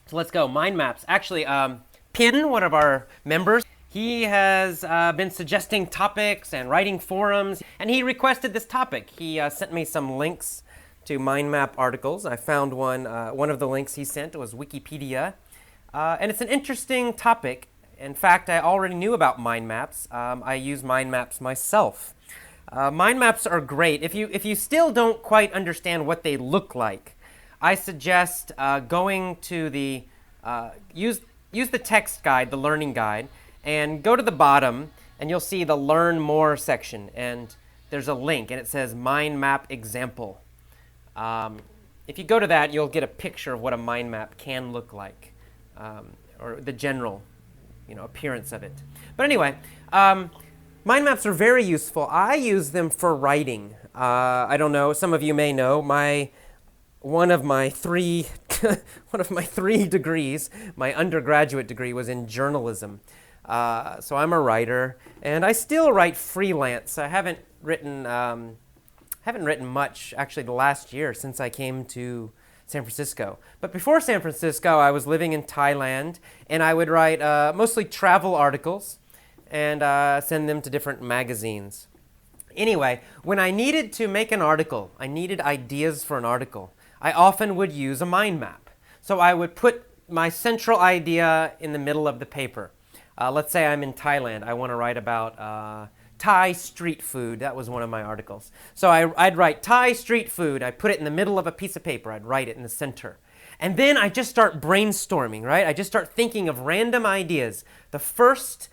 So let's go. Mind maps. Actually, Pin, one of our members, he has been suggesting topics and writing forums, and he requested this topic. He sent me some links to mind map articles. I found one of the links he sent was Wikipedia, and it's an interesting topic. In fact, I already knew about mind maps. I use mind maps myself. Mind maps are great. If you still don't quite understand what they look like, I suggest going to the use the text guide, the learning guide, and go to the bottom, and you'll see the Learn More section, and there's a link, and it says Mind Map Example. If you go to that, you'll get a picture of what a mind map can look like, or the general, appearance of it. But anyway, mind maps are very useful. I use them for writing. I don't know. Some of you may know one of my three degrees, my undergraduate degree, was in journalism. So I'm a writer, and I still write freelance. I haven't written much actually the last year since I came to San Francisco. But before San Francisco, I was living in Thailand, and I would write mostly travel articles and send them to different magazines. Anyway, when I needed to make an article, I needed ideas for an article, I often would use a mind map. So I would put my central idea in the middle of the paper. Let's say I'm in Thailand. I want to write about Thai street food. That was one of my articles. So I'd write Thai street food. I'd put it in the middle of a piece of paper. I'd write it in the center. And then I just start brainstorming, right? I just start thinking of random ideas. The first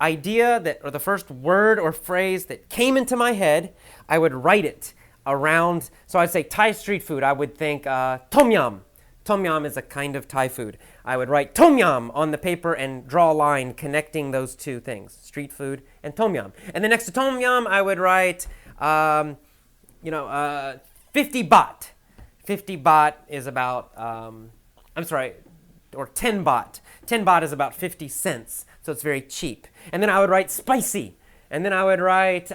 idea or the first word or phrase that came into my head, I would write it around. So I'd say Thai street food. I would think tom yum. Tom yum is a kind of Thai food. I would write tom yum on the paper and draw a line connecting those two things, street food and tom yum. And then next to tom yum, I would write, 50 baht. 50 baht is about, or 10 baht. 10 baht is about 50 cents, so it's very cheap. And then I would write spicy. And then I would write,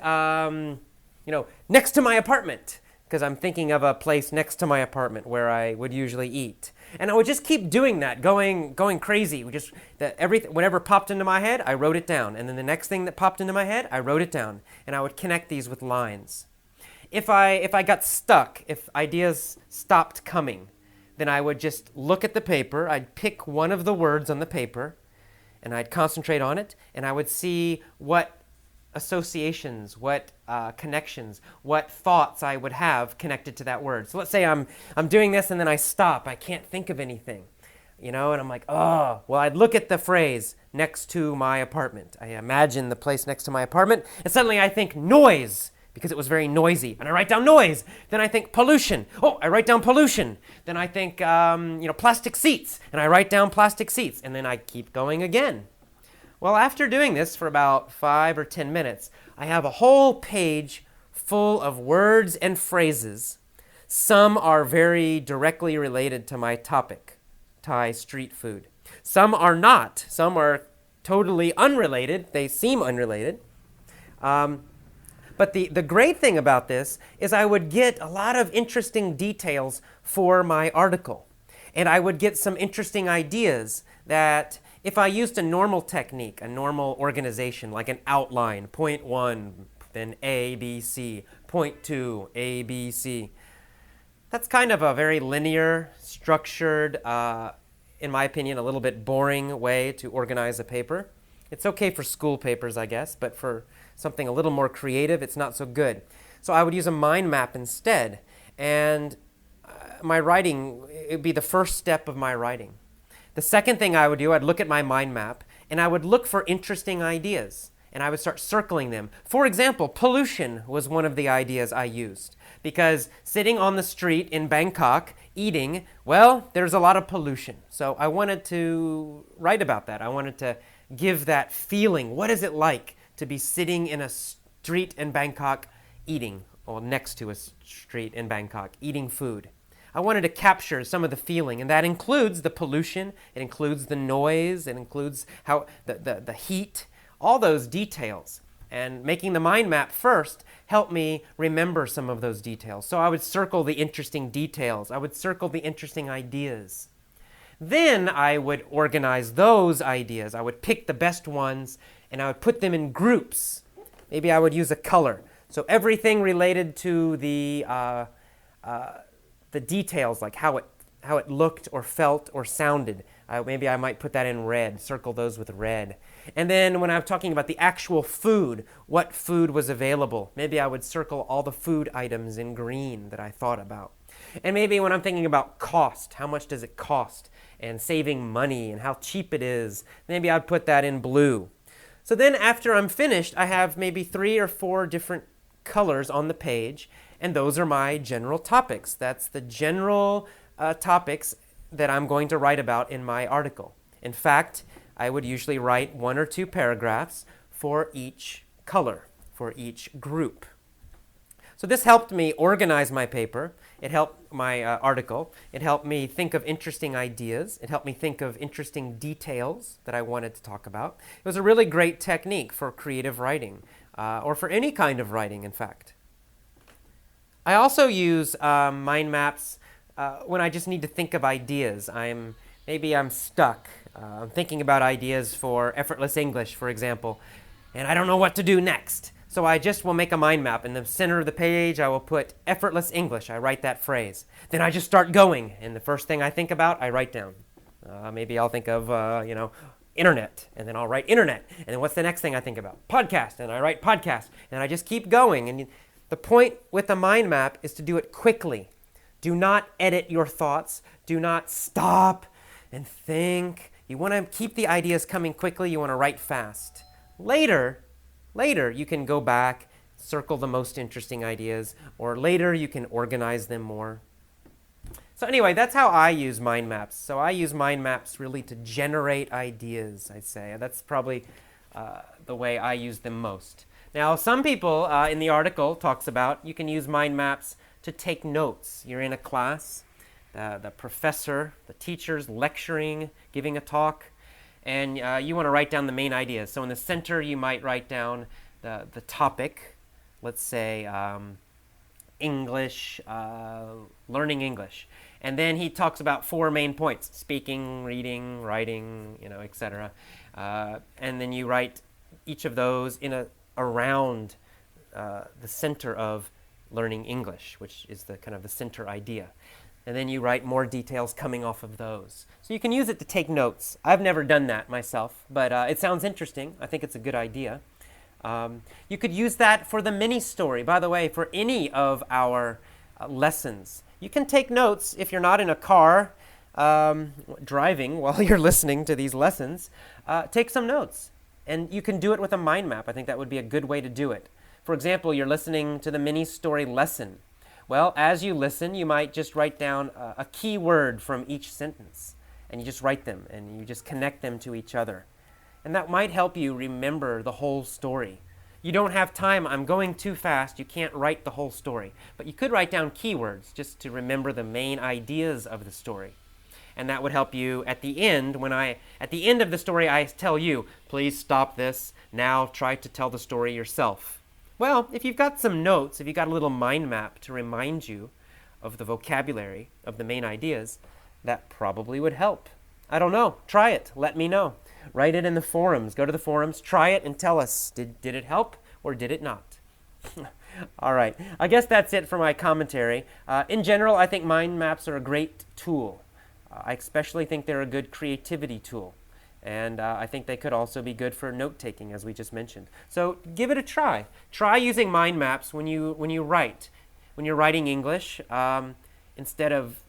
next to my apartment, because I'm thinking of a place next to my apartment where I would usually eat. And I would just keep doing that, going crazy. Whatever popped into my head, I wrote it down. And then the next thing that popped into my head, I wrote it down. And I would connect these with lines. If I got stuck, if ideas stopped coming, then I would just look at the paper. I'd pick one of the words on the paper, and I'd concentrate on it, and I would see what associations, what connections, what thoughts I would have connected to that word. So let's say I'm doing this and then I stop. I can't think of anything, and I'm like, oh, well, I'd look at the phrase next to my apartment. I imagine the place next to my apartment, and suddenly I think noise because it was very noisy, and I write down noise. Then I think pollution. Oh, I write down pollution. Then I think plastic seats, and I write down plastic seats, and then I keep going again. Well, after doing this for about 5 or 10 minutes, I have a whole page full of words and phrases. Some are very directly related to my topic, Thai street food. Some are not. Some are totally unrelated. They seem unrelated. But the great thing about this is I would get a lot of interesting details for my article. And I would get some interesting ideas that if I used a normal technique, a normal organization, like an outline, point 1, then A, B, C, point 2, A, B, C, that's kind of a very linear, structured, in my opinion, a little bit boring way to organize a paper. It's okay for school papers, I guess, but for something a little more creative, it's not so good. So I would use a mind map instead, and my writing, it would be the first step of my writing. The second thing I would do, I'd look at my mind map, and I would look for interesting ideas, and I would start circling them. For example, pollution was one of the ideas I used, because sitting on the street in Bangkok, eating, well, there's a lot of pollution. So I wanted to write about that. I wanted to give that feeling. What is it like to be sitting in a street in Bangkok eating, or next to a street in Bangkok, eating food? I wanted to capture some of the feeling, and that includes the pollution, it includes the noise, it includes how the heat, all those details. And making the mind map first helped me remember some of those details. So I would circle the interesting details. I would circle the interesting ideas. Then I would organize those ideas. I would pick the best ones and I would put them in groups. Maybe I would use a color. So everything related to the details, like how it looked or felt or sounded. Maybe I might put that in red, circle those with red. And then when I'm talking about the actual food, what food was available, maybe I would circle all the food items in green that I thought about. And maybe when I'm thinking about cost, how much does it cost, and saving money and how cheap it is, maybe I'd put that in blue. So then after I'm finished, I have maybe 3 or 4 different colors on the page, and those are my general topics. That's the general topics that I'm going to write about in my article. In fact, I would usually write 1 or 2 paragraphs for each color, for each group. So this helped me organize my paper. It helped my article. It helped me think of interesting ideas. It helped me think of interesting details that I wanted to talk about. It was a really great technique for creative writing, or for any kind of writing, in fact. I also use mind maps when I just need to think of ideas. Maybe I'm stuck. I'm thinking about ideas for effortless English, for example, and I don't know what to do next. So I just will make a mind map. In the center of the page, I will put effortless English. I write that phrase. Then I just start going, and the first thing I think about, I write down. Maybe I'll think of, internet, and then I'll write internet. And then what's the next thing I think about? Podcast, and I write podcast. And I just keep going. And the point with the mind map is to do it quickly. Do not edit your thoughts. Do not stop and think. You want to keep the ideas coming quickly. You want to write fast. Later, you can go back, circle the most interesting ideas, or later you can organize them more. So anyway, that's how I use mind maps. So I use mind maps really to generate ideas, I'd say. That's probably the way I use them most. Now, some people in the article talks about you can use mind maps to take notes. You're in a class, the professor, the teacher's lecturing, giving a talk, and you want to write down the main ideas. So in the center, you might write down the topic, let's say English, learning English. And then he talks about 4 main points: speaking, reading, writing, etc. And then you write each of those around the center of learning English, which is the kind of the center idea. And then you write more details coming off of those. So you can use it to take notes. I've never done that myself, but it sounds interesting. I think it's a good idea. You could use that for the mini story. By the way, for any of our lessons, you can take notes if you're not in a car driving while you're listening to these lessons. Take some notes, and you can do it with a mind map. I think that would be a good way to do it. For example, you're listening to the mini story lesson. Well, as you listen, you might just write down a key word from each sentence, and you just write them, and you just connect them to each other. And that might help you remember the whole story. You don't have time. I'm going too fast. You can't write the whole story. But you could write down keywords just to remember the main ideas of the story. And that would help you at the end. At the end of the story, I tell you, please stop this. Now try to tell the story yourself. Well, if you've got some notes, if you've got a little mind map to remind you of the vocabulary, of the main ideas, that probably would help. I don't know. Try it. Let me know. Write it in the forums. Go to the forums. Try it and tell us, did it help or did it not? All right. I guess that's it for my commentary. In general, I think mind maps are a great tool. I especially think they're a good creativity tool. And I think they could also be good for note-taking, as we just mentioned. So give it a try. Try using mind maps when you write. When you're writing English, instead of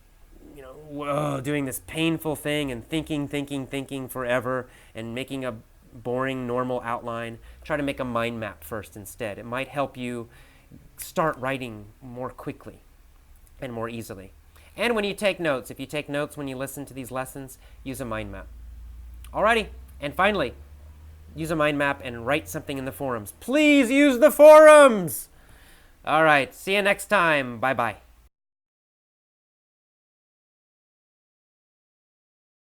doing this painful thing and thinking forever and making a boring, normal outline, try to make a mind map first instead. It might help you start writing more quickly and more easily. And when you take notes, if you take notes when you listen to these lessons, use a mind map. Alrighty, and finally, use a mind map and write something in the forums. Please use the forums! Alright, see you next time. Bye-bye.